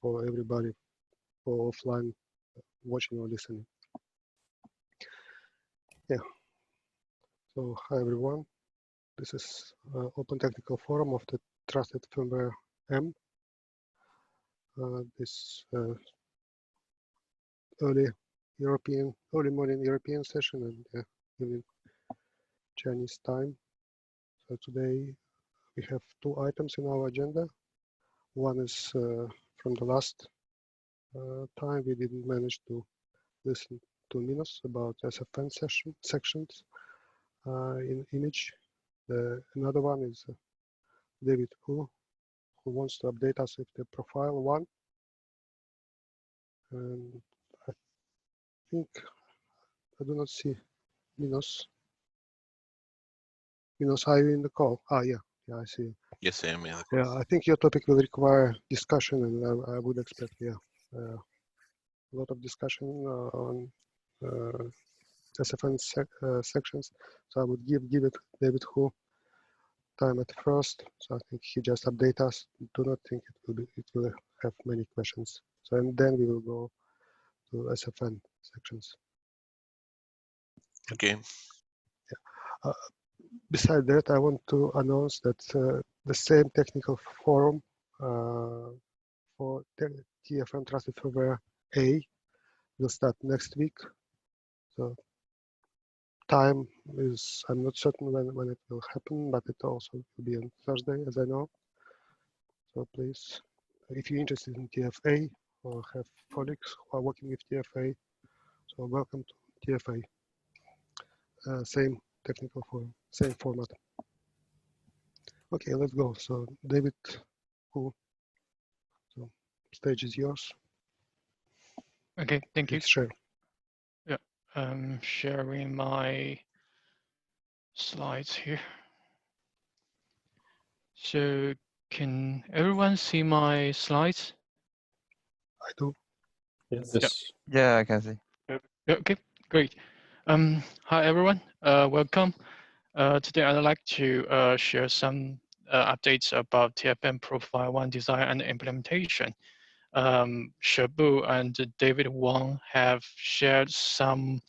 for everybody for offline watching or listening. Yeah. So hi everyone. This is Open Technical Forum of the Trusted Firmware M. This early morning European session and evening Chinese time. So today we have two items in our agenda. One is from the last time we didn't manage to listen to Minos about SFN sections in image. Another one is David who wants to update us with the profile one. And I think I do not see Minos. Minos, are you in the call? Yeah, I see. Yes, I am. Yeah, I think your topic will require discussion, and I would expect, a lot of discussion on SFN sections. So I would give it David Hu time at first. So I think he just update us. Do not think it will have many questions. So and then we will go to SFN sections. Okay. Yeah. Besides that, I want to announce that the same technical forum for TFM Trusted Firmware A will start next week. So time is, I'm not certain when it will happen, but it also will be on Thursday, as I know. So please, if you're interested in TFA or have colleagues who are working with TFA, so welcome to TFA. Same technical forum, same format. Okay, let's go. So David, so stage is yours. Okay, thank you. Please share. Yeah, I'm sharing my slides here. So can everyone see my slides? I do. Yes. Yeah, I can see. Okay, great. Hi everyone, welcome. Today I'd like to share some updates about TFM Profile 1 design and implementation. Shabu and David Wang have shared some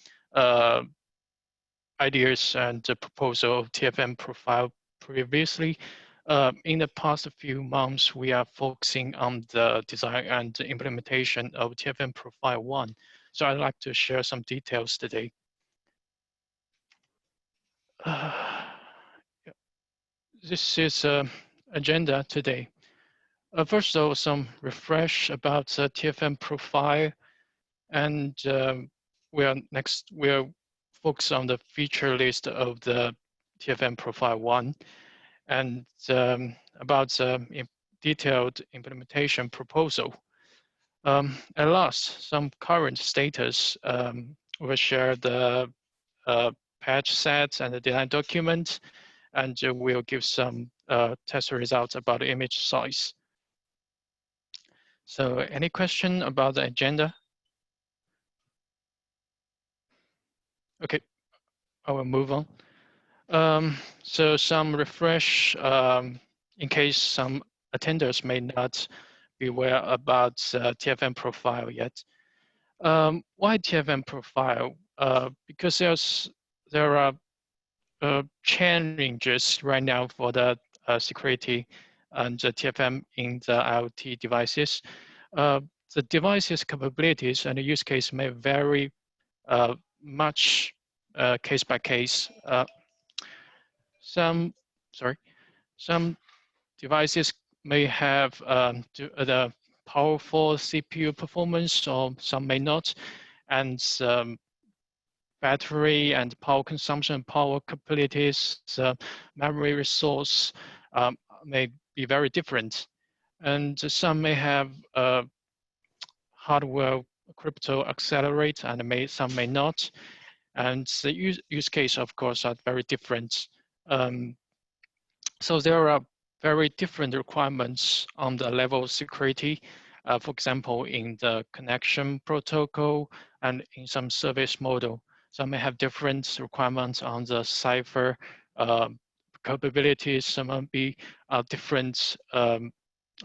ideas and the proposal of TFM Profile previously. In the past few months, we are focusing on the design and the implementation of TFM Profile 1. So I'd like to share some details today. This is agenda today. First of all, some refresh about TFM Profile, and we are focused on the feature list of the TFM Profile 1, and about detailed implementation proposal. At last, some current status. We'll share the patch sets and the design document, and we'll give some test results about the image size. So any question about the agenda? Okay, I will move on. So some refresh in case some attenders may not be aware about TFM Profile yet. Why TFM Profile? Because there are challenges right now for the security and the TFM in the IoT devices. The devices capabilities and the use case may vary much case by case. Some devices may have the powerful CPU performance, or some may not, and battery and power consumption, power capabilities, memory resource may be very different. And some may have hardware crypto accelerate, and some may not. And the use case, of course, are very different. So there are very different requirements on the level of security. For example, in the connection protocol and in some service model. Some may have different requirements on the cipher capabilities. Some may be different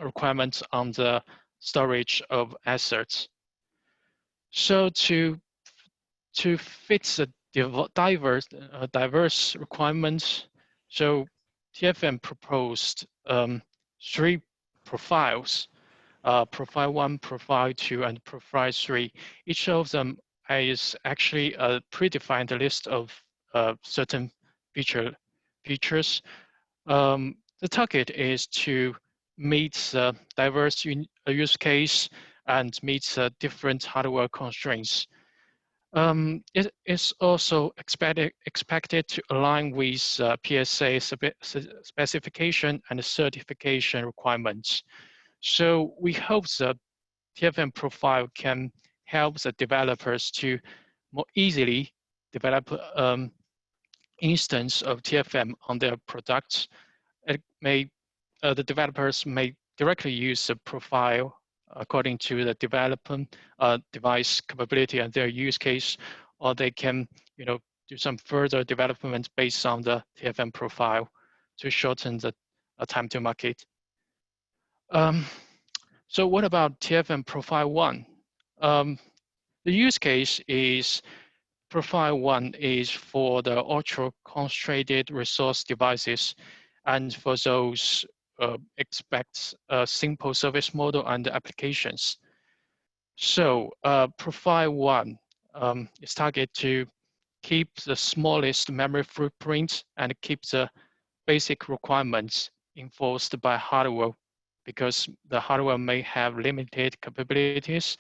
requirements on the storage of assets. So to fit the diverse requirements, so TFM proposed 3 profiles, profile 1, profile 2, and profile 3. Each of them is actually a predefined list of certain features. The target is to meet the diverse use case and meet different hardware constraints. It is also expected to align with PSA specification and certification requirements. So we hope the TFM profile can help the developers to more easily develop instance of TFM on their products. It may, the developers may directly use the profile according to the development device capability and their use case, or they can, do some further development based on the TFM profile to shorten the time to market. So what about TFM profile 1? The use case is profile 1 is for the ultra-constrained resource devices, and for those expect a simple service model and applications. So profile 1 is targeted to keep the smallest memory footprint and keep the basic requirements enforced by hardware, because the hardware may have limited capabilities,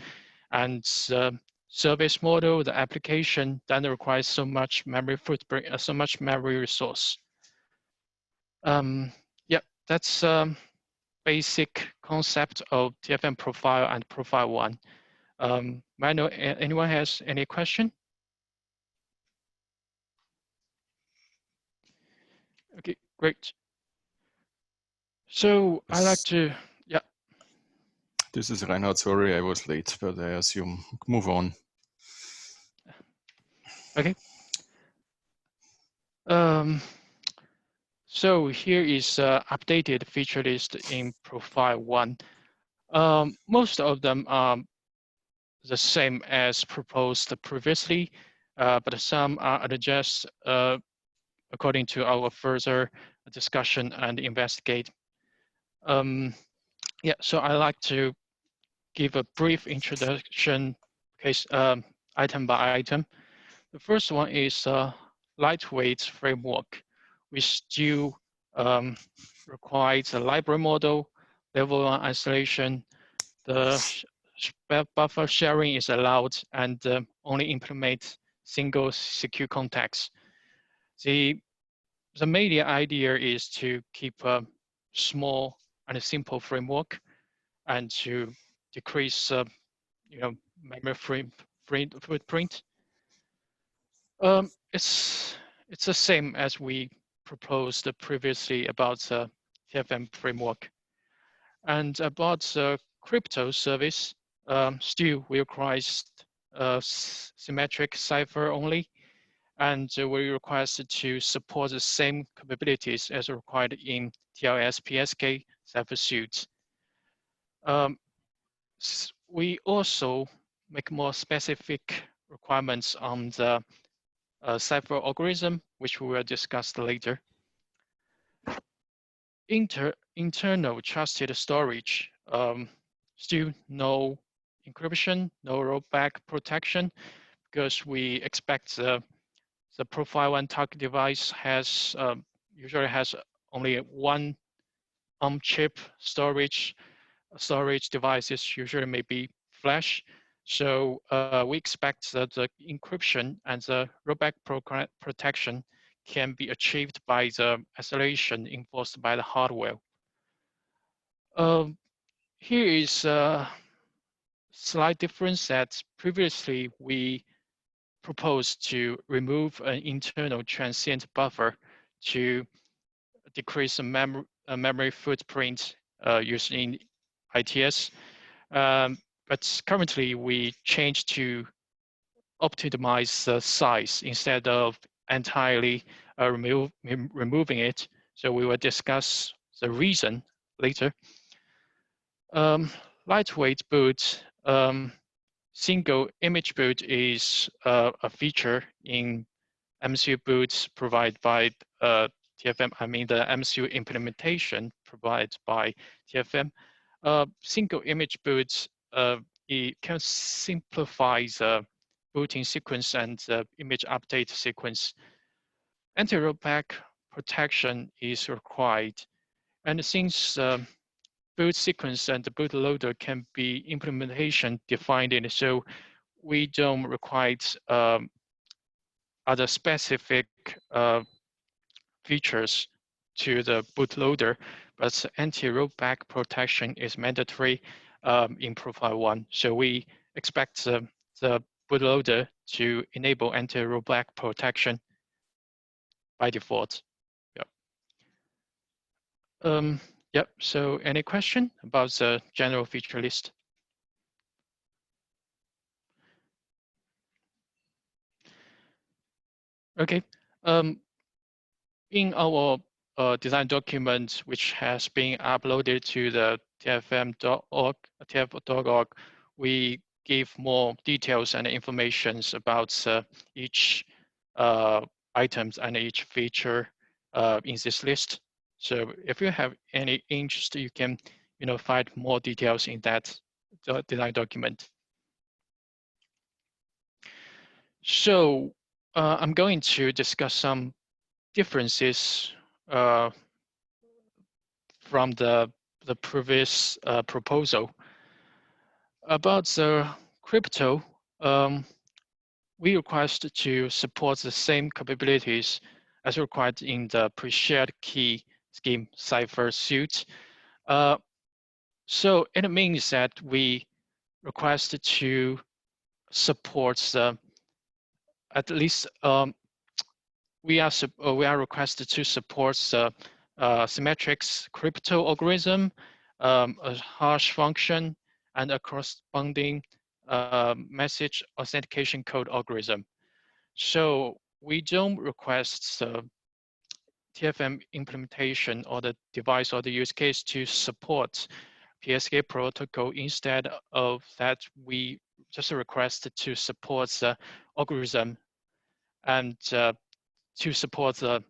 and the service model, the application, then requires so much memory footprint, so much memory resource. Yeah, that's basic concept of TFM profile and profile 1. May I know anyone has any question? Okay, great. So I like to, yeah. This is Reinhard. Sorry, I was late, but I assume move on. Okay. So here is updated feature list in profile 1. Most of them are the same as proposed previously, but some are adjusted according to our further discussion and investigate. Yeah, so I like to give a brief introduction case item by item. The first one is lightweight framework, which still requires a library model, level 1 isolation. The buffer sharing is allowed and only implement single secure contacts. The main idea is to keep a small and simple framework and to decrease memory footprint. It's the same as we proposed previously about the TFM framework. And about the crypto service, still we require symmetric cipher only, and we request to support the same capabilities as required in TLS PSK cipher suites. We also make more specific requirements on the cipher algorithm, which we will discuss later. Internal trusted storage, still no encryption, no rollback protection, because we expect the profile 1 target device has usually has only one on-chip storage devices, usually maybe flash. So we expect that the encryption and the rollback protection can be achieved by the isolation enforced by the hardware. Here is a slight difference that previously we proposed to remove an internal transient buffer to decrease the memory footprint using ITS. But currently we changed to optimize the size instead of entirely removing it. So we will discuss the reason later. lightweight boot, single image boot is a feature in MCU boots provided by TFM. I mean the MCU implementation provided by TFM. Single image boots, it can simplify the booting sequence and image update sequence. Anti-rollback protection is required. And since boot sequence and the bootloader can be implementation defined, so we don't require other specific features to the bootloader, but anti-rollback protection is mandatory in Profile 1. So we expect the bootloader to enable anti-rollback protection by default. Yep, so any question about the general feature list? Okay, in our design document, which has been uploaded to the tfm.org, we give more details and informations about each items and each feature in this list. So if you have any interest, you can find more details in that design document. So I'm going to discuss some differences from the previous proposal. About the crypto, we request to support the same capabilities as required in the pre-shared key scheme cipher suite. So it means that we request to support the, at least we are requested to support the symmetrics crypto algorithm, a hash function, and a corresponding message authentication code algorithm. So we don't request the TFM implementation or the device or the use case to support PSK protocol. Instead of that, we just request to support the algorithm and to support the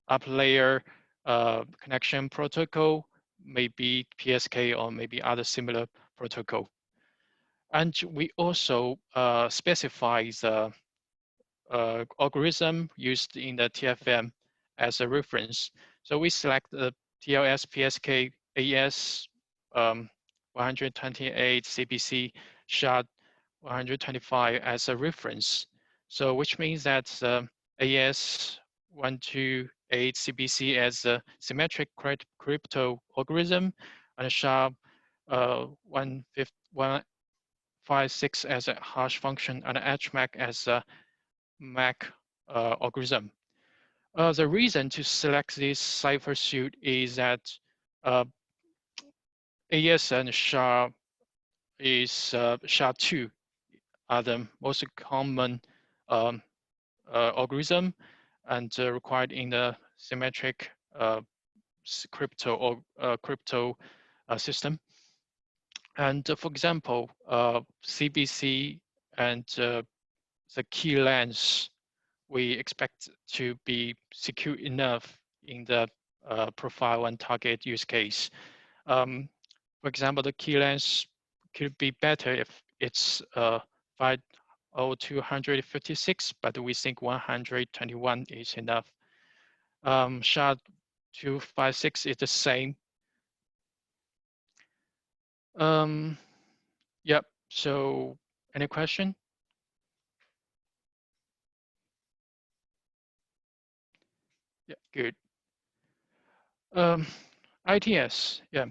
up layer connection protocol, maybe PSK or maybe other similar protocol. And we also specify the algorithm used in the TFM as a reference. So we select the TLS PSK AES 128 CBC SHA 125 as a reference. So which means that AES 128 CBC as a symmetric crypto algorithm, and SHA 156 as a hash function, and HMAC as a MAC algorithm. The reason to select this cipher suite is that AES and SHA is SHA-2 are the most common algorithm and required in the symmetric crypto or crypto system. And for example, CBC and the key length we expect to be secure enough in the profile and target use case. For example, the key length could be better if it's 50256, but we think 121 is enough. SHA-256 is the same. Yep, so any question? Yeah, good. ITS, yeah.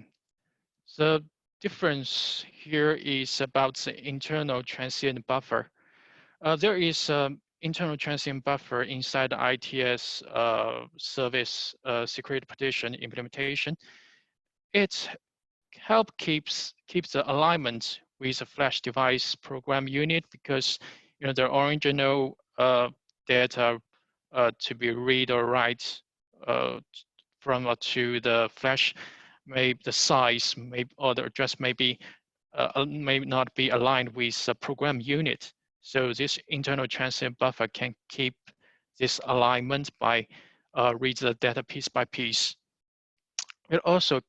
The difference here is about the internal transient buffer. There is an internal transient buffer inside the ITS service security partition implementation. It helps keep the alignment with the flash device program unit, because the original data to be read or write from to the flash the size or the address may not be aligned with the program unit. So this internal transient buffer can keep this alignment by read the data piece by piece. It also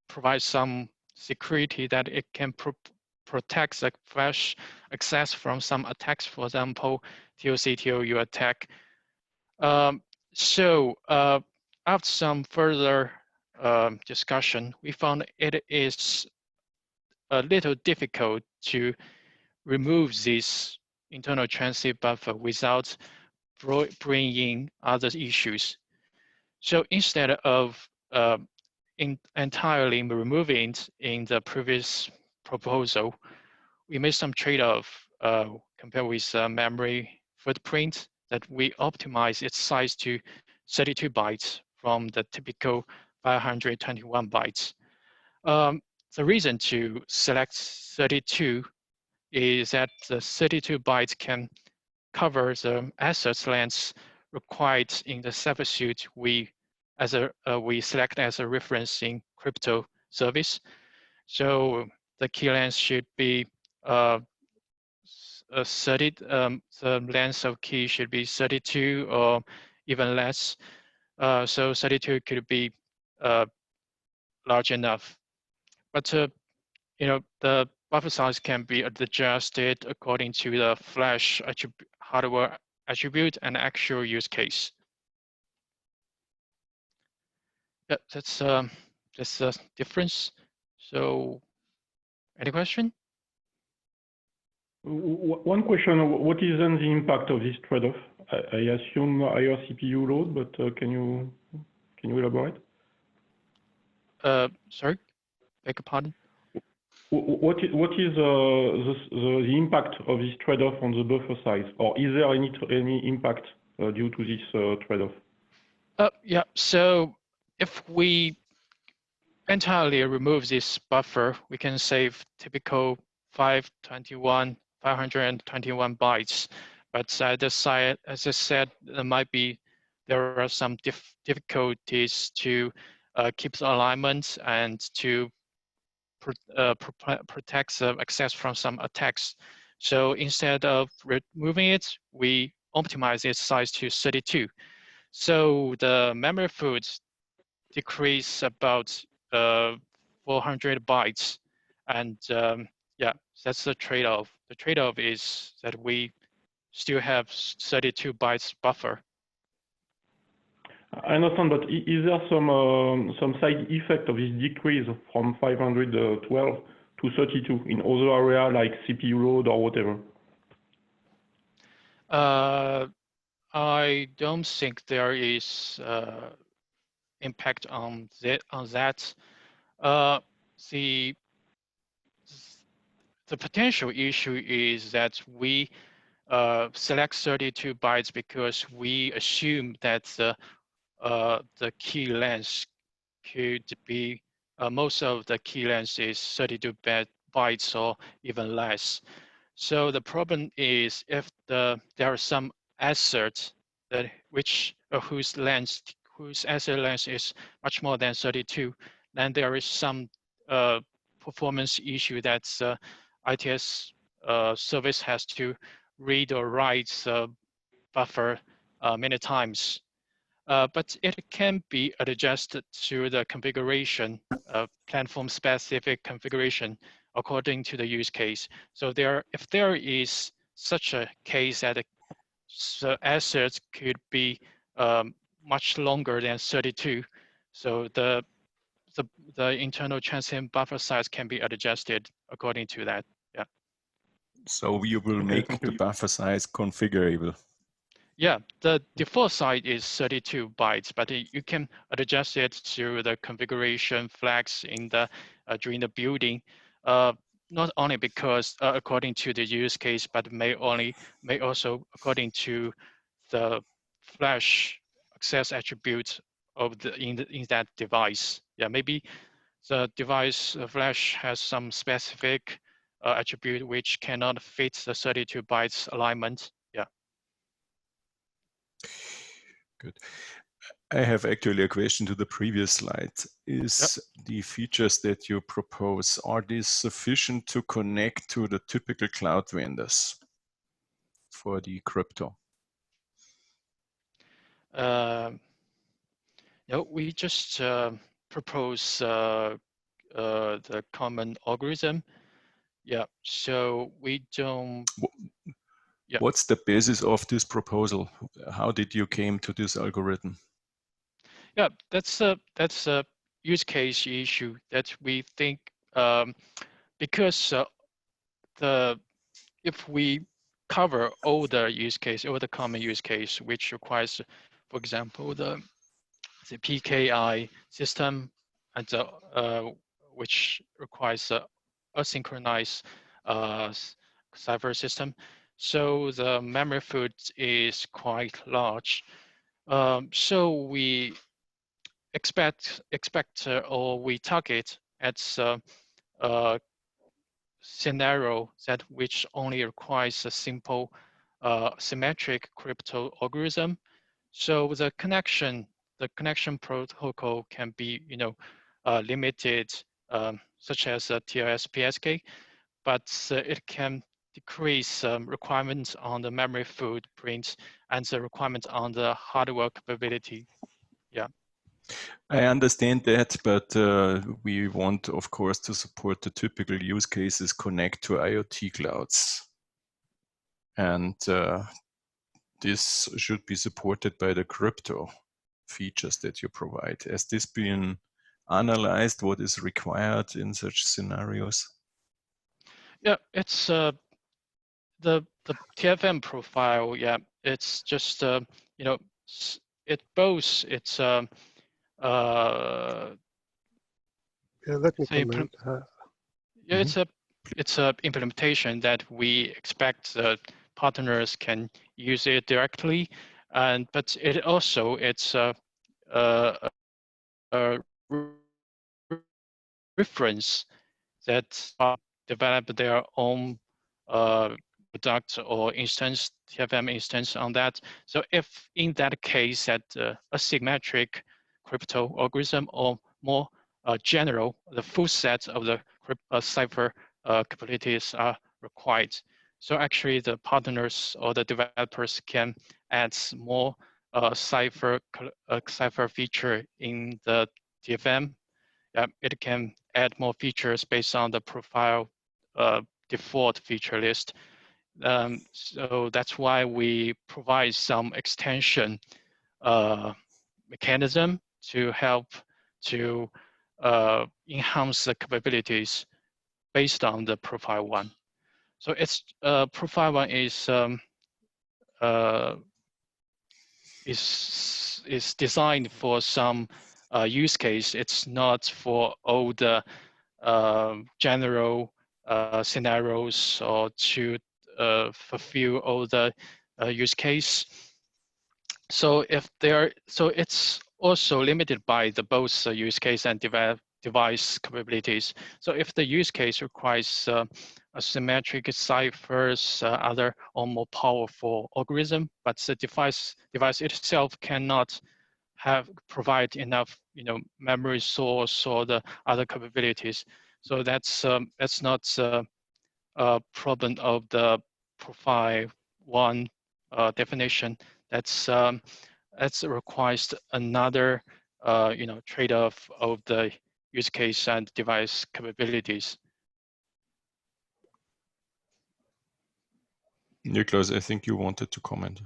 provides some security that it can protect the flash access from some attacks, for example, TOC/TOU attack. After some further discussion, we found it is a little difficult to remove this internal transient buffer without bringing other issues. So instead of entirely removing it in the previous proposal, we made some trade-off compared with memory footprint that we optimize its size to 32 bytes from the typical 521 bytes. The reason to select 32 is that the 32 bytes can cover the assets length required in the substitute we select as a reference in crypto service. So the key length should be 30. The length of key should be 32 or even less. So 32 could be large enough. But the buffer size can be adjusted according to the flash hardware attribute and actual use case. Yeah, that's the difference. So, any question? One question: what is then the impact of this trade-off? I assume higher CPU load, but can you elaborate? Sorry, beg your pardon. What is the impact of this trade-off on the buffer size, or is there any impact due to this trade-off? Yeah. So if we entirely remove this buffer, we can save typical 521 bytes. But as I said, there are some difficulties to keep the alignment and to protect the access from some attacks. So instead of removing it, we optimize its size to 32. So the memory foot decrease about 400 bytes. And yeah, that's the trade-off. The trade-off is that we still have 32 bytes buffer. I understand, but is there some side effect of this decrease from 512 to 32 in other area like CPU load or whatever? I don't think there is impact on that. The potential issue is that we select 32 bytes because we assume that the key length could be most of the key length is 32 bytes or even less. So the problem is if there are some assets that whose asset length is much more than 32, then there is some performance issue that ITS service has to read or write the buffer many times. But it can be adjusted to the configuration, platform-specific configuration according to the use case. So if there is such a case that the assets could be much longer than 32, so the internal transient buffer size can be adjusted according to that. Yeah. So you will make the buffer size configurable. Yeah, the default size is 32 bytes, but you can adjust it to the configuration flags in the during the building. Not only because according to the use case, but may also according to the flash access attributes of in that device. Yeah, maybe the device flash has some specific attribute which cannot fit the 32 bytes alignment. Yeah. Good. I have actually a question to the previous slide. Is the features that you propose, are these sufficient to connect to the typical cloud vendors for the crypto? No, we just propose the common algorithm. Yeah, so we don't. Yeah. What's the basis of this proposal? How did you came to this algorithm? Yeah, that's a use case issue that we think because if we cover all the use case, all the common use case, which requires, for example, the PKI system, and which requires a synchronized cipher system. So the memory foot is quite large. So we expect or we target at a scenario that which only requires a simple symmetric crypto algorithm. So the connection protocol can be, limited, such as a TLS PSK, but it can decrease requirements on the memory footprint and the requirement on the hardware capability. Yeah. I understand that, but we want, of course, to support the typical use cases connect to IoT clouds. And this should be supported by the crypto features that you provide. Has this been analyzed, what is required in such scenarios? Yeah, it's the TFM profile. Yeah, it's just it boasts it's Yeah, let me say comment. yeah, it's a implementation that we expect partners can use it directly, but it also it's a reference that develop their own product or instance, TFM instance on that. So if in that case that a symmetric crypto algorithm or more general, the full set of the cipher capabilities are required. So actually the partners or the developers can add more cipher feature in the TFM. It can add more features based on the profile default feature list. So that's why we provide some extension mechanism to help to enhance the capabilities based on the profile one. So it's profile one is designed for some use case. It's not for all the general scenarios or to fulfill all the use case. So it's also limited by the both use case and device capabilities. So if the use case requires a symmetric ciphers, other or more powerful algorithm, but the device itself cannot provide enough, memory source or the other capabilities. So that's not a problem of the profile one definition. That's requires another trade-off of the use case and device capabilities. Niklas, I think you wanted to comment.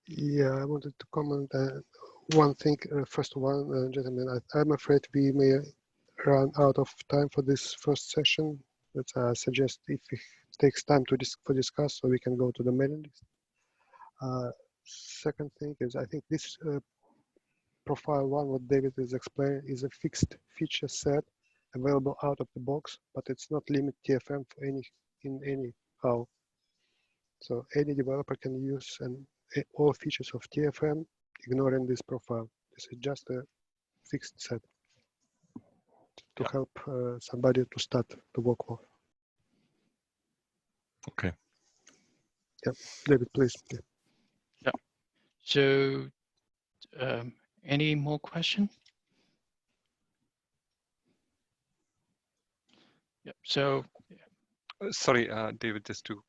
Yeah, I wanted to comment one thing. First one, gentlemen, I'm afraid we may run out of time for this first session. But I suggest if it takes time to discuss, so we can go to the mailing list. Second thing is, I think this profile one, what David is explaining, is a fixed feature set available out of the box, but it's not limit TFM for any how. So any developer can use all features of TFM, ignoring this profile. This is just a fixed set to help somebody to start the work with. Okay. Yeah, David, please. Yeah. So Any more question? Yep. So, Sorry, David, just to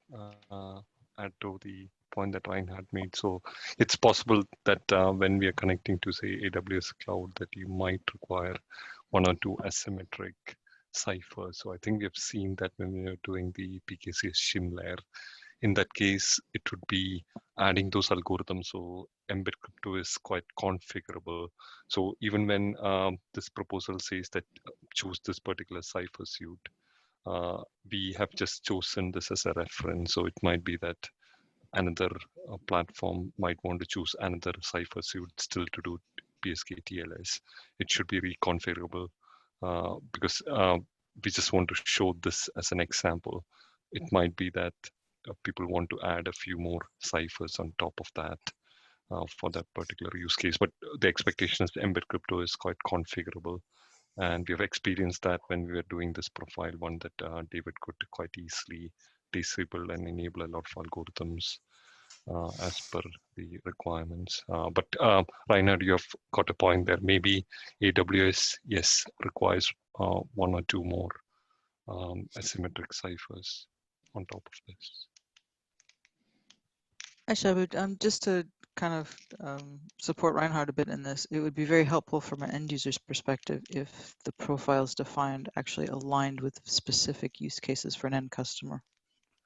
add to the point that Reinhard made. So it's possible that when we are connecting to, say, AWS cloud, that you might require one or two asymmetric ciphers. So I think we have seen that when we are doing the PKCS shim layer. In that case, it would be adding those algorithms. So embed crypto is quite configurable. So even when this proposal says that choose this particular cipher suite, we have just chosen this as a reference. So it might be that another platform might want to choose another cipher suite still to do PSK TLS. It should be reconfigurable because we just want to show this as an example. It might be that people want to add a few more ciphers on top of that for that particular use case. But the expectation is embed crypto is quite configurable. And we have experienced that when we were doing this profile one that David could quite easily disable and enable a lot of algorithms as per the requirements. But Reinhard, you have got a point there. Maybe AWS, yes, requires one or two more asymmetric ciphers on top of this. Hi, Shabut. Just to kind of support Reinhard a bit in this, it would be very helpful from an end user's perspective if the profiles defined actually aligned with specific use cases for an end customer,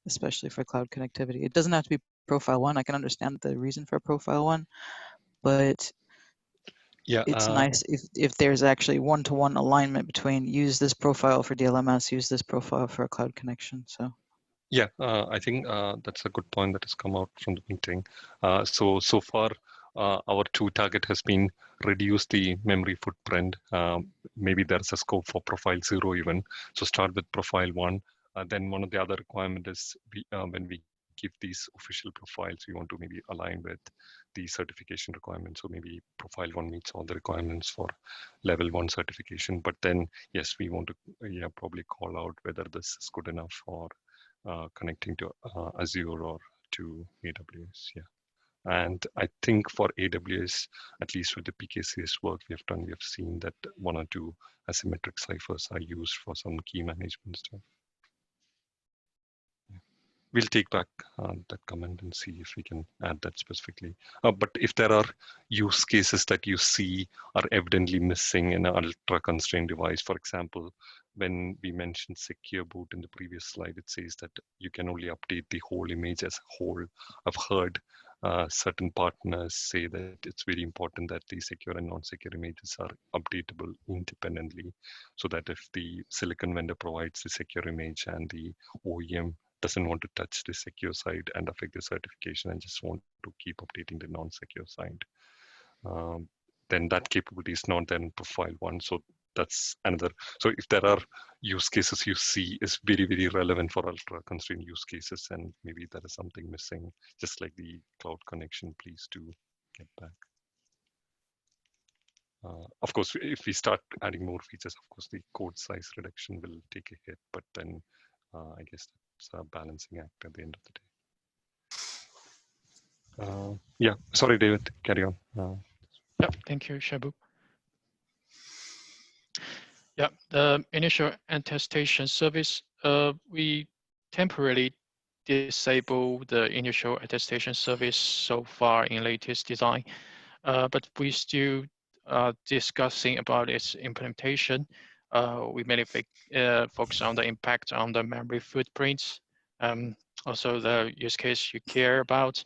especially for cloud connectivity. It doesn't have to be profile one. I can understand the reason for profile one, but yeah, it's nice if there's actually one-to-one alignment between use this profile for DLMS, use this profile for a cloud connection. So. Yeah, I think that's a good point that has come out from the meeting. So far, our two target has been reduce the memory footprint. Maybe there's a scope for profile 0 even. So start with profile 1. Then one of the other requirement is when we give these official profiles, we want to maybe align with the certification requirements. So maybe profile 1 meets all the requirements for level 1 certification. But then, yes, we want to probably call out whether this is good enough for connecting to Azure or to AWS. Yeah. And I think for AWS, at least with the PKCS work we have done, we have seen that one or two asymmetric ciphers are used for some key management stuff. Yeah. We'll take back that comment and see if we can add that specifically. But if there are use cases that you see are evidently missing in an ultra constrained device, for example, when we mentioned secure boot in the previous slide, it says that you can only update the whole image as a whole. I've heard certain partners say that it's very important that the secure and non-secure images are updatable independently, so that if the silicon vendor provides the secure image and the OEM doesn't want to touch the secure side and affect the certification and just want to keep updating the non-secure side, then that capability is not then profile 1. So that's another. So if there are use cases you see is very, very relevant for ultra constrained use cases, and maybe there is something missing, just like the cloud connection, please do get back. Of course, if we start adding more features, of course, the code size reduction will take a hit, but then I guess it's a balancing act at the end of the day. Yeah, sorry, David, carry on. yeah, thank you, Shabu. Yeah, the initial attestation service, we temporarily disable the initial attestation service so far in latest design, but we still discussing about its implementation. We mainly focus on the impact on the memory footprints, also the use case you care about,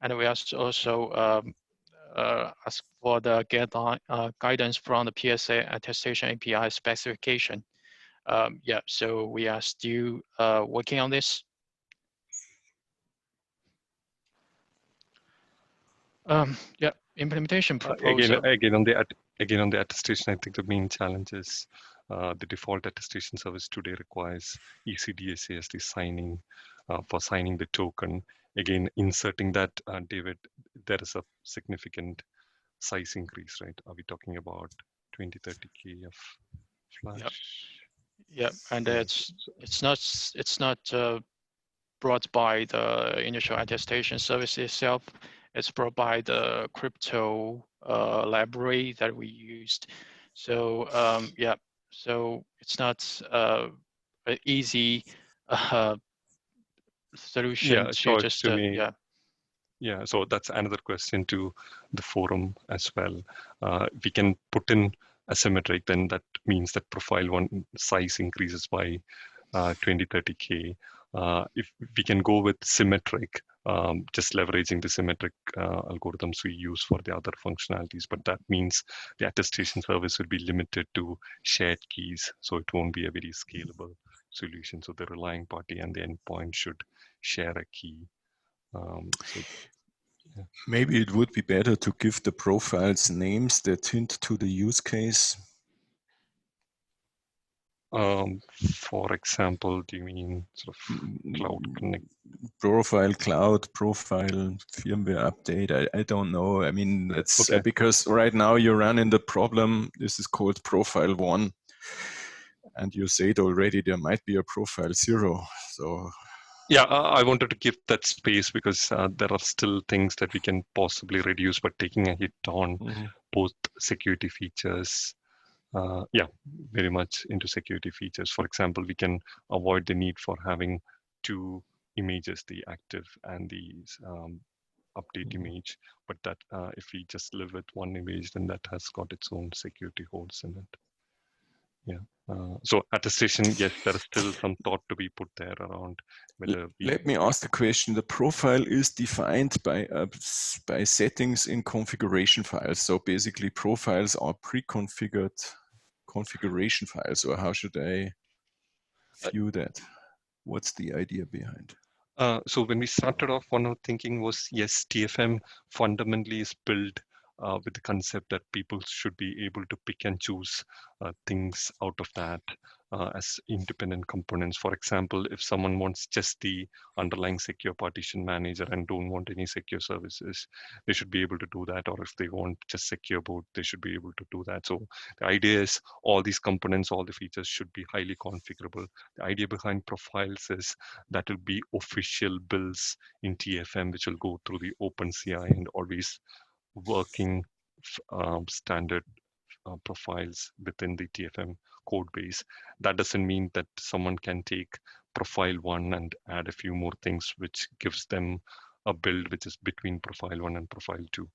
and we also ask for the guidance from the PSA attestation API specification. Yeah, so we are still working on this. Yeah, implementation proposal. Again on the attestation, I think the main challenge is the default attestation service today requires ECDSA as the signing for signing the token. Again, inserting that, David, there is a significant size increase, right? Are we talking about 20, 30K of flash? Yep. And it's not brought by the initial attestation service itself. It's brought by the crypto library that we used. So yeah, so it's not an easy solution Yeah, to sure. just To me, yeah. yeah. So that's another question to the forum as well. We can put in asymmetric, then that means that profile one size increases by 20, 30K. If we can go with symmetric, just leveraging the symmetric algorithms we use for the other functionalities, but that means the attestation service will be limited to shared keys, so it won't be a very scalable solution. So the relying party and the endpoint should share a key. So yeah. Maybe it would be better to give the profiles names that hint to the use case. For example, do you mean sort of cloud connect? Profile cloud, profile firmware update. I don't know. I mean, that's Okay. because right now you run in the problem. This is called profile 1. And you said already there might be a profile 0. So yeah, I wanted to give that space because there are still things that we can possibly reduce, but taking a hit on both security features. Yeah, very much into security features. For example, we can avoid the need for having two images, the active and the update image. But that if we just live with one image, then that has got its own security holes in it. Yeah. So attestation, yes, there is still some thought to be put there around whether we. Let me ask the question. The profile is defined by settings in configuration files. So basically profiles are pre-configured configuration files, or how should I view that? What's the idea behind? So when we started off, one of the thinking was, yes, TFM fundamentally is built with the concept that people should be able to pick and choose things out of that as independent components. For example, if someone wants just the underlying secure partition manager and don't want any secure services, they should be able to do that. Or if they want just secure boot, they should be able to do that. So the idea is all these components, all the features should be highly configurable. The idea behind profiles is that will be official builds in TFM, which will go through the OpenCI and always working standard profiles within the TFM code base. That doesn't mean that someone can take profile 1 and add a few more things, which gives them a build which is between profile 1 and profile 2.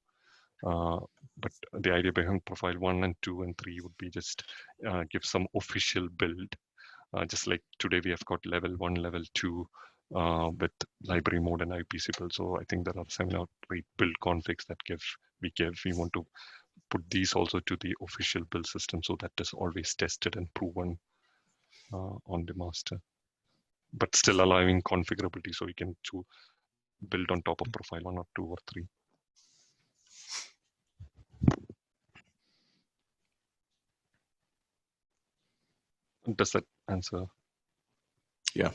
But the idea behind profile 1 and 2 and 3 would be just give some official build. Just like today we have got level 1, level 2 with library mode and IPC build. So I think there are 7 or 8 build configs that we want to put these also to the official build system so that is always tested and proven on the master. But still allowing configurability so we can build on top of profile 1 or 2 or 3. Does that answer? Yeah.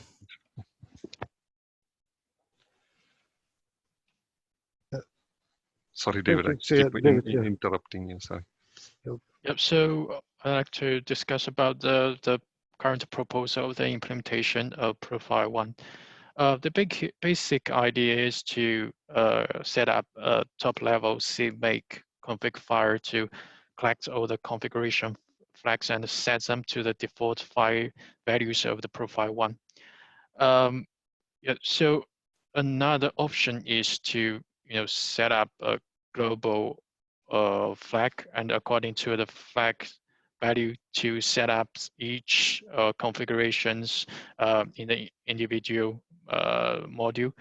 Sorry, David, I keep interrupting you. Sorry. Yep. So I'd like to discuss about the current proposal, the implementation of Profile 1. The basic idea is to set up a top-level CMake config file to collect all the configuration flags and set them to the default file values of the Profile 1. Yeah, so another option is to set up a global flag, and according to the flag value to set up each configurations in the individual module,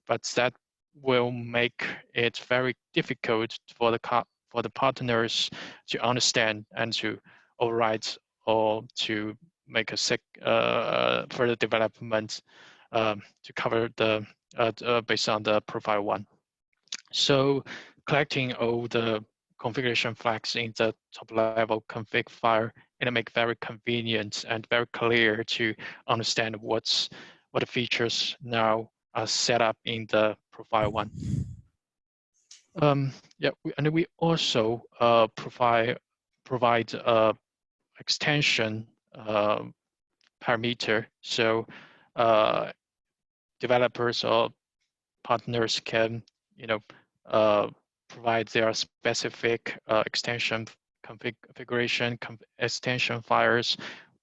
but that will make it very difficult for the partners to understand and to override or to make a further development to cover the based on the profile 1. So collecting all the configuration flags in the top level config file, and make very convenient and very clear to understand what the features now are set up in the profile 1. Yeah, and we also provide extension parameter, so developers or partners can provide their specific extension configuration extension files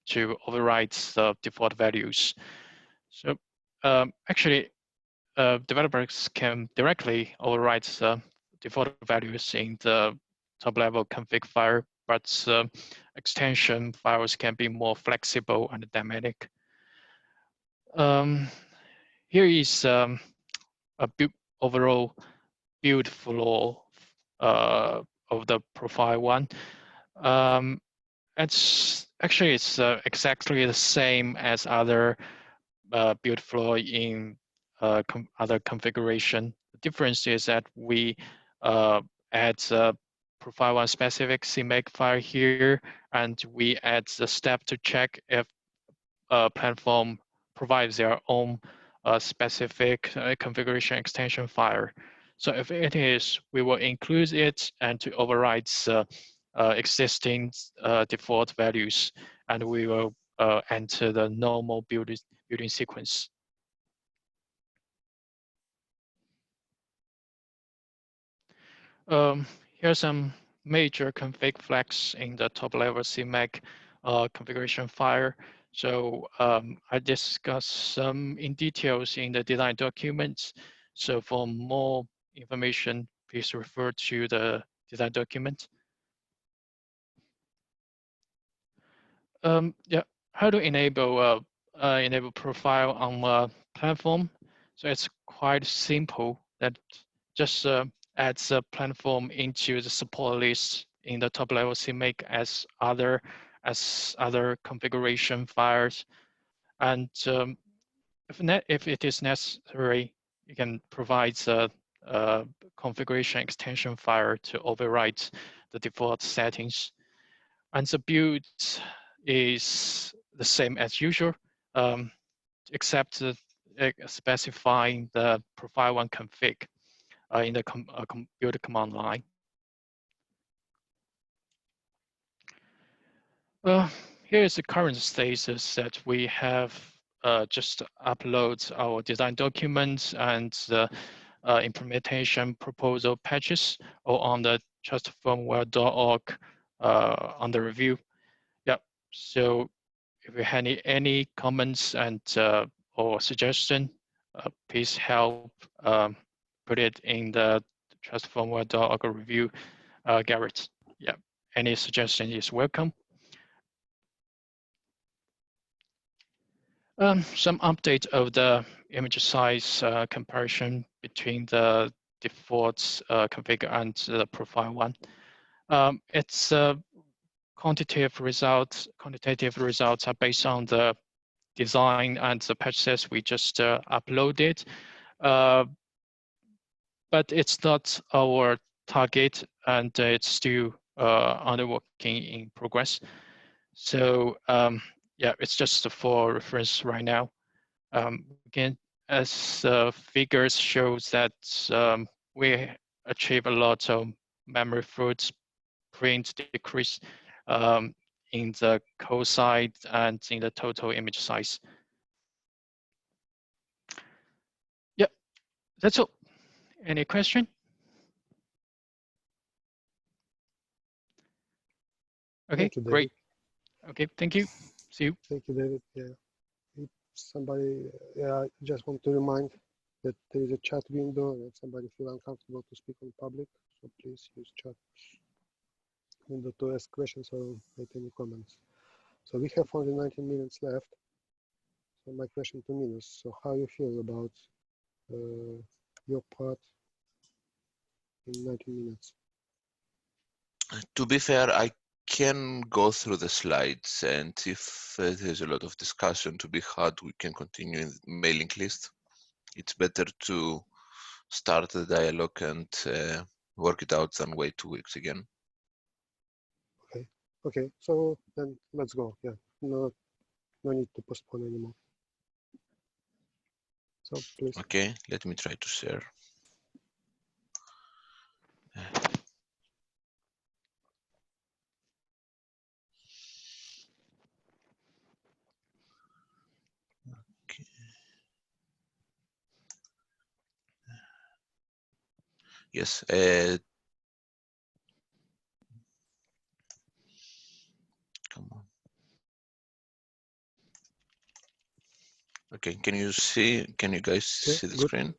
to override the default values. So actually, developers can directly override the default values in the top-level config file, but extension files can be more flexible and dynamic. Here is a overall build flow of the profile one. It's exactly the same as other build flow in other configuration. The difference is that we add a profile one specific CMake file here, and we add the step to check if a platform provides their own specific configuration extension file. So if it is, we will include it and to override existing default values, and we will enter the normal building sequence. Here's some major config flags in the top-level CMake configuration file. So I discussed some in details in the design documents. So for more information, please refer to the design document. Yeah, how to enable profile on a platform? So it's quite simple. That just adds a platform into the support list in the top-level CMake as other configuration files, and if it is necessary, you can provide a configuration extension file to override the default settings. And the build is the same as usual, except specifying the profile one config in the build command line. Here is the current status that we have just upload our design documents and the implementation proposal patches or on the trustfirmware.org under review. Yeah, so if you have any comments and or suggestion, please help put it in the trustfirmware.org review, Garrett. Yeah, any suggestion is welcome. Some update of the image size comparison between the default config and the profile one. It's quantitative results are based on the design and the patches we just uploaded. But it's not our target, and it's still under working in progress. So yeah, it's just for reference right now. Again, as figures shows that we achieve a lot of memory footprint decrease in the code size and in the total image size. Yep, that's all. Any question? Okay, great. Okay, thank you. See you. Thank you, David. Yeah. If somebody, I just want to remind that there is a chat window, and if somebody feels uncomfortable to speak in public, so please use chat window to ask questions or make any comments. So we have only 19 minutes left. So my question to Minus, so how you feel about your part in 19 minutes? To be fair, I can go through the slides, and if there's a lot of discussion to be had, we can continue in the mailing list. It's better to start the dialogue and work it out than wait 2 weeks again. Okay, so then let's go. Yeah, no need to postpone anymore. So please. Okay, let me try to share. Okay. Yes, Okay, can you guys see the good. screen?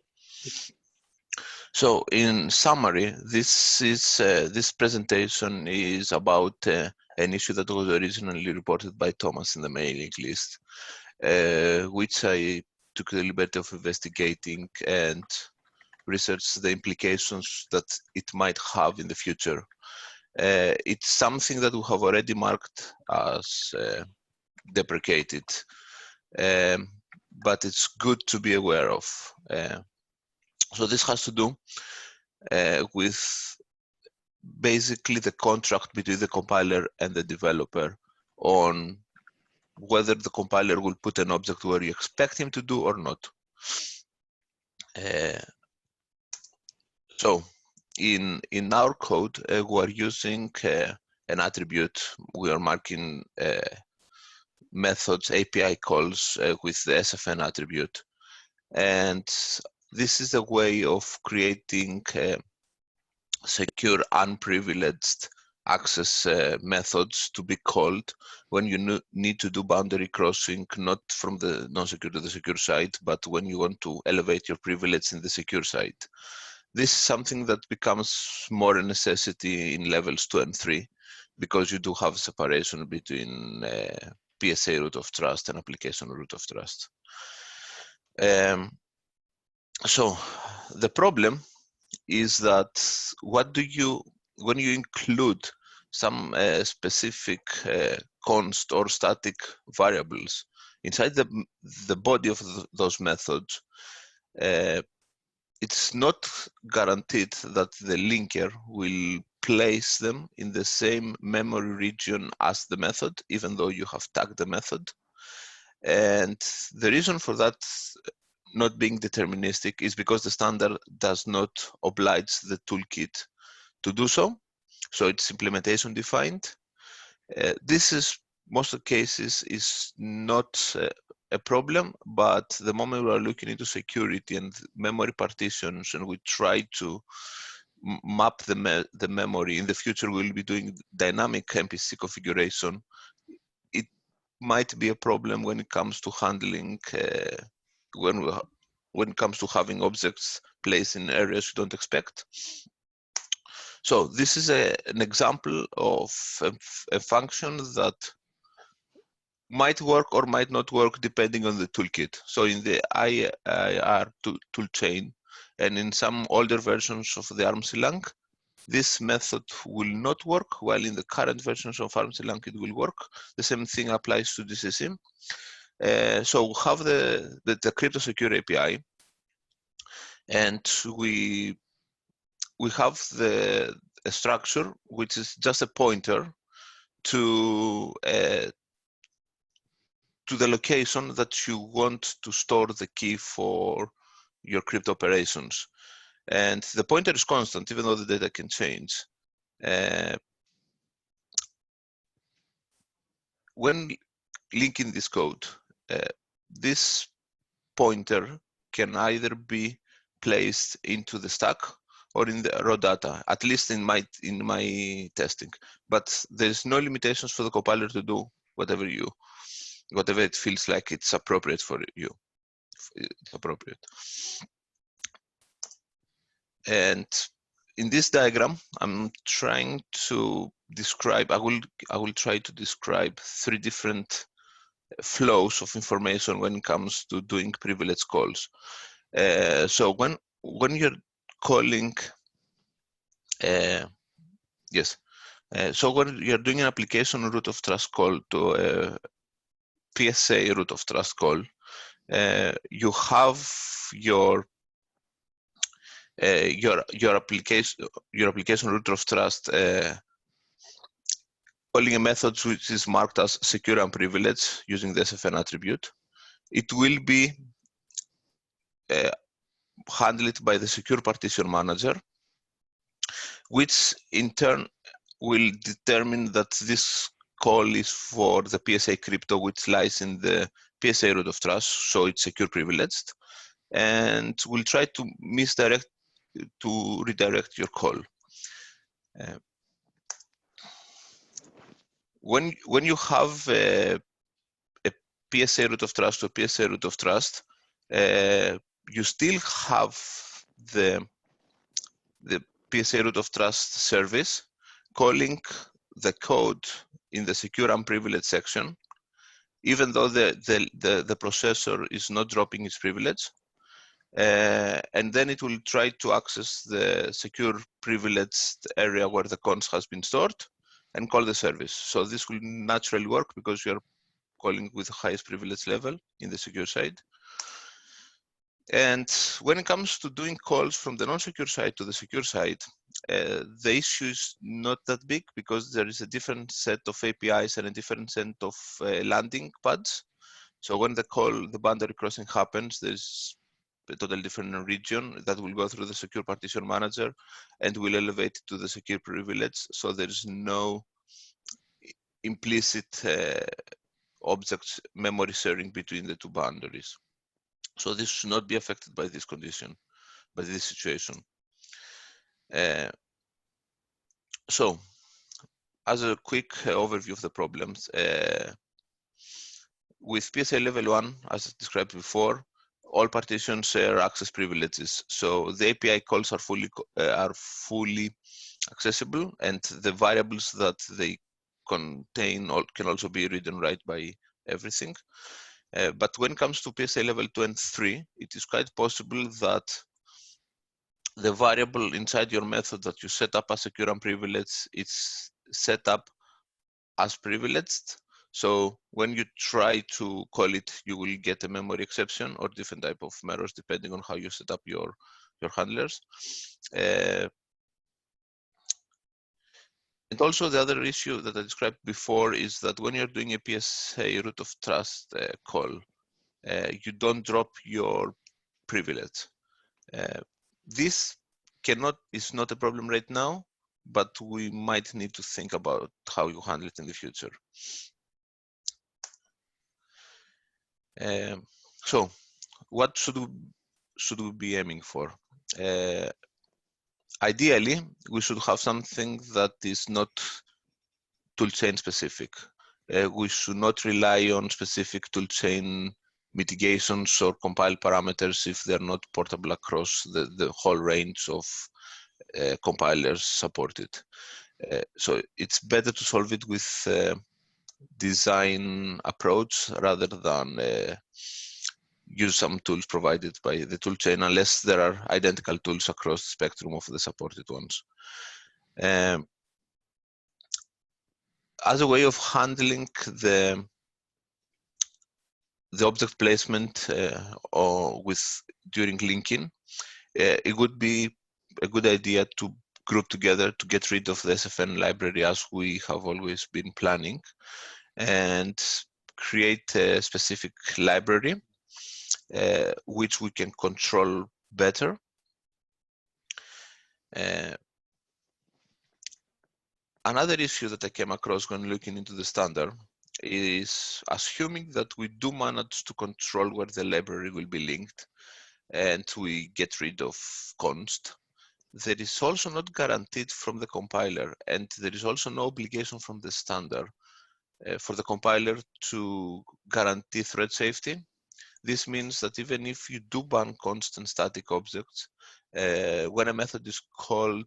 So in summary, this presentation is about an issue that was originally reported by Thomas in the mailing list, which I took the liberty of investigating and research the implications that it might have in the future. It's something that we have already marked as deprecated, but it's good to be aware of. So this has to do with basically the contract between the compiler and the developer on whether the compiler will put an object where you expect him to do or not. So in our code, we are using an attribute. We are marking methods, API calls with the SFN attribute. And this is a way of creating secure unprivileged access methods to be called when you need to do boundary crossing, not from the non-secure to the secure side, but when you want to elevate your privilege in the secure side. This is something that becomes more a necessity in levels 2 and 3, because you do have separation between PSA root of trust and application root of trust. So the problem is that when you include some specific const or static variables inside the body of those methods, it's not guaranteed that the linker will place them in the same memory region as the method, even though you have tagged the method. And the reason for that not being deterministic is because the standard does not oblige the toolkit to do so. So it's implementation defined. This is, most of the cases, is not a problem, but the moment we are looking into security and memory partitions and we try to map the memory, in the future we'll be doing dynamic MPC configuration, it might be a problem when it comes to handling, when it comes to having objects placed in areas you don't expect. So this is an example of a function that might work or might not work depending on the toolkit. So in the IIR toolchain and in some older versions of the ARM-C-Lang, this method will not work, while in the current versions of ARM-C-Lang it will work. The same thing applies to DCC. So we have the crypto secure API, and we have a structure which is just a pointer to the location that you want to store the key for your crypto operations. And the pointer is constant, even though the data can change. When linking this code, this pointer can either be placed into the stack or in the raw data, at least in my testing. But there's no limitations for the compiler to do whatever it feels like it's appropriate for you. It's appropriate. And in this diagram, I'm trying to describe, I will try to describe 3 different flows of information when it comes to doing privilege calls. So when you're calling, so when you're doing an application root of trust call to a PSA root of trust call, you have your application root of trust calling a method which is marked as secure and privileged using the SFN attribute. It will be handled by the secure partition manager, which in turn will determine that this call is for the PSA crypto, which lies in the PSA root of trust, so it's secure privileged, and we'll try to redirect your call. When you have a PSA root of trust or PSA root of trust, you still have the PSA root of trust service calling the code in the secure unprivileged section, even though the processor is not dropping its privilege. And then it will try to access the secure privileged area where the cons has been stored and call the service. So this will naturally work because you are calling with the highest privilege level in the secure side. And when it comes to doing calls from the non-secure side to the secure side, the issue is not that big because there is a different set of APIs and a different set of landing pads. So when the boundary crossing happens, there's a totally different region that will go through the secure partition manager and will elevate it to the secure privilege. So there's no implicit object memory sharing between the two boundaries. So this should not be affected by this condition, by this situation. So as a quick overview of the problems, with PSA level 1, as described before, all partitions share access privileges. So the API calls are fully accessible, and the variables that they contain can also be read and write by everything. But when it comes to PSA level 2 and 3, it is quite possible that the variable inside your method that you set up as secure and privileged, it's set up as privileged. So when you try to call it, you will get a memory exception or different type of errors depending on how you set up your handlers. And also the other issue that I described before is that when you're doing a PSA root of trust call, you don't drop your privilege. This is not a problem right now, but we might need to think about how you handle it in the future. So what should we be aiming for? Ideally, we should have something that is not toolchain specific. We should not rely on specific toolchain mitigations or compile parameters if they're not portable across the whole range of compilers supported. So it's better to solve it with design approach rather than use some tools provided by the toolchain, unless there are identical tools across the spectrum of the supported ones. As a way of handling the object placement during linking, it would be a good idea to group together to get rid of the SFN library as we have always been planning, and create a specific library which we can control better. Another issue that I came across when looking into the standard is assuming that we do manage to control where the library will be linked and we get rid of const. There is also not guaranteed from the compiler, and there is also no obligation from the standard for the compiler to guarantee thread safety. This means that even if you do ban const and static objects, when a method is called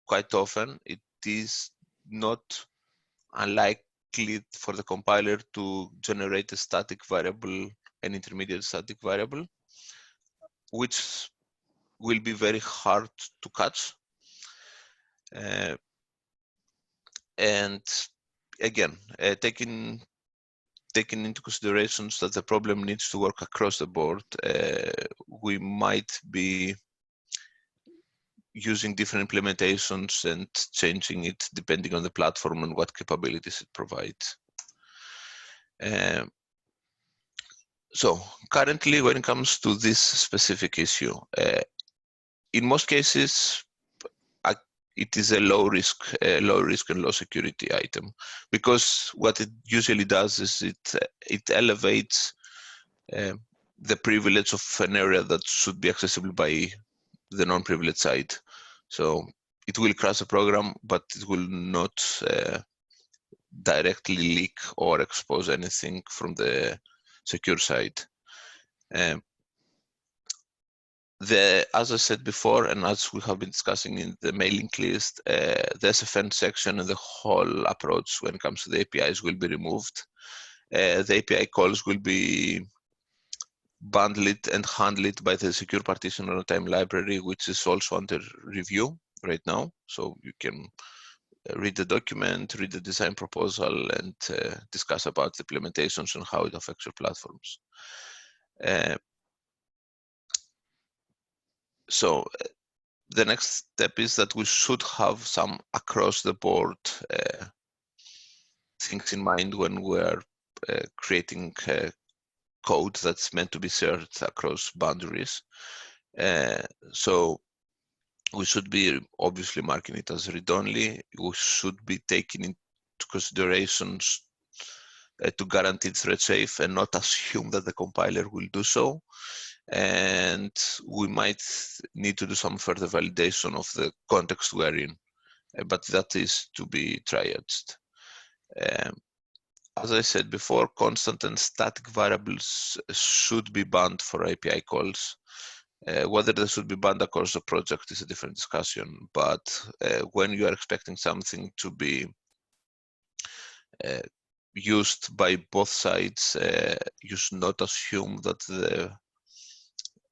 quite often, it is not unlikely for the compiler to generate a static variable, an intermediate static variable, which will be very hard to catch. And again, taking into considerations that the problem needs to work across the board, we might be using different implementations and changing it depending on the platform and what capabilities it provides. So currently, when it comes to this specific issue, in most cases, it is a low risk and low security item, because what it usually does is it elevates the privilege of an area that should be accessible by the non-privileged side. So it will crash a program, but it will not directly leak or expose anything from the secure side. As I said before, and as we have been discussing in the mailing list, the SFN section and the whole approach when it comes to the APIs will be removed. The API calls will be bundled and handled by the secure partition runtime library, which is also under review right now. So you can read the document, read the design proposal, and discuss about the implementations and how it affects your platforms. So the next step is that we should have some across the board things in mind when we're creating code that's meant to be shared across boundaries. So we should be obviously marking it as read-only. We should be taking into considerations to guarantee thread safe and not assume that the compiler will do so. And we might need to do some further validation of the context we're in, but that is to be triaged. As I said before, constant and static variables should be banned for API calls. Whether they should be banned across the project is a different discussion, but when you are expecting something to be used by both sides, you should not assume that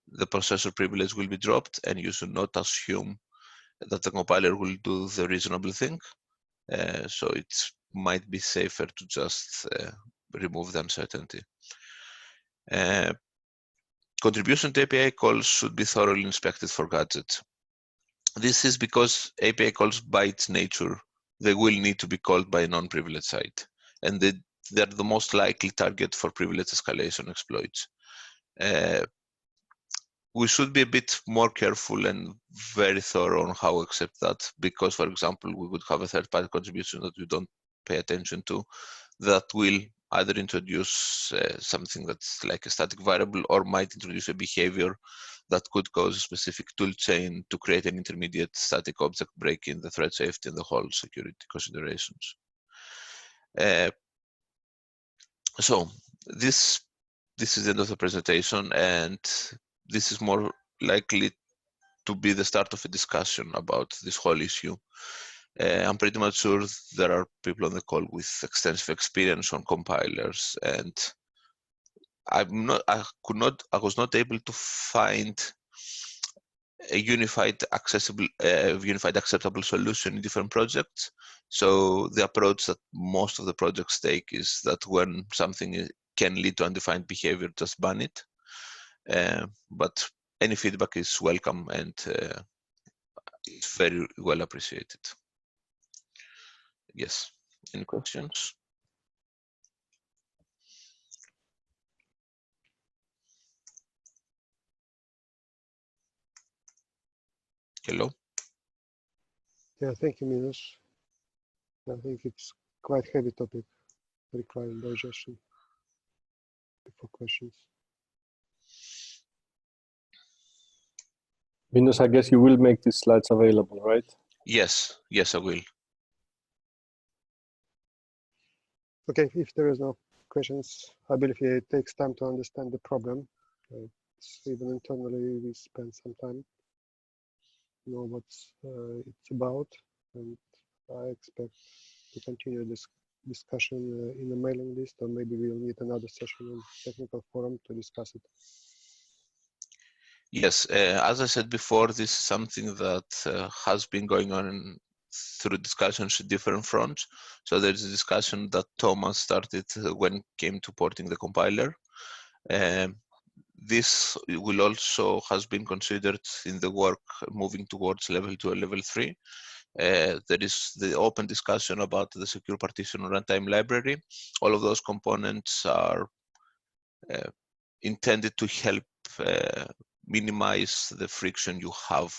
the processor privilege will be dropped, and you should not assume that the compiler will do the reasonable thing. So it might be safer to just remove the uncertainty. Contribution to API calls should be thoroughly inspected for gadgets. This is because API calls by its nature, they will need to be called by a non-privileged site, and they're the most likely target for privilege escalation exploits. We should be a bit more careful and very thorough on how we accept that, because, for example, we would have a third-party contribution that we don't pay attention to that will either introduce something that's like a static variable or might introduce a behavior that could cause a specific tool chain to create an intermediate static object break in the thread safety and the whole security considerations. So this is the end of the presentation, and this is more likely to be the start of a discussion about this whole issue. I'm pretty much sure there are people on the call with extensive experience on compilers, and I was not able to find a unified acceptable solution in different projects. So the approach that most of the projects take is that when something can lead to undefined behavior, just ban it. But any feedback is welcome, and it's very well appreciated. Yes. Any questions? Hello? Yeah, thank you, Milos. I think it's quite heavy topic requiring digestion for questions. Minos, I guess you will make these slides available, right? Yes, I will. Okay, if there is no questions, I believe it takes time to understand the problem. Even internally, we spend some time to know what it's about, and I expect to continue this discussion in the mailing list, or maybe we'll need another session in technical forum to discuss it. Yes, as I said before, this is something that has been going on through discussions at different fronts. So there's a discussion that Thomas started when it came to porting the compiler. This will also has been considered in the work moving towards level 2 and level 3. There is the open discussion about the secure partition runtime library. All of those components are intended to help minimize the friction you have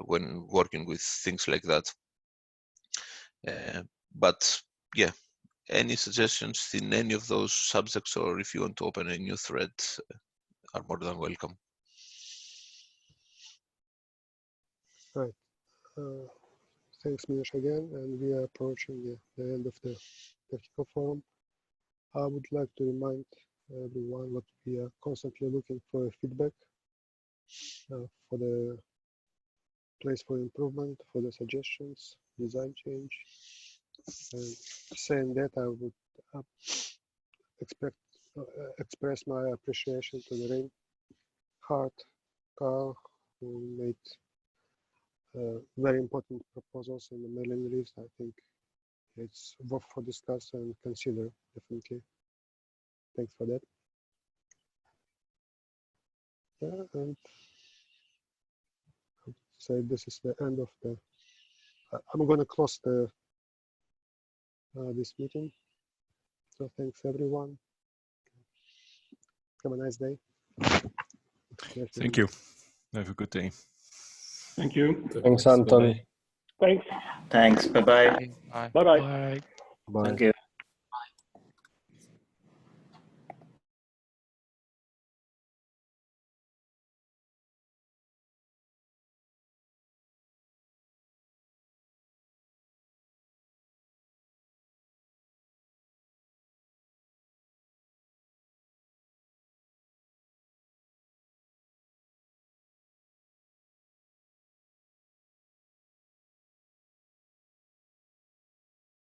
when working with things like that. But yeah, any suggestions in any of those subjects, or if you want to open a new thread, are more than welcome. Right. Thanks, Milos, again, and we are approaching the end of the technical forum. I would like to remind everyone that we are constantly looking for feedback for the place for improvement, for the suggestions, design change. And saying that, I would express my appreciation to the Reinhard Karl, who made very important proposals in the mailing list. I think it's worth for discuss and consider, definitely. Thanks for that. Yeah, and I would say this is the end of the. I'm going to close the this meeting. So thanks everyone. Have a nice day. Thank you. Have a good day. Thank you. Thanks, Anton. Thanks. Thanks. Bye-bye. Bye-bye. Bye. Bye. Thank you.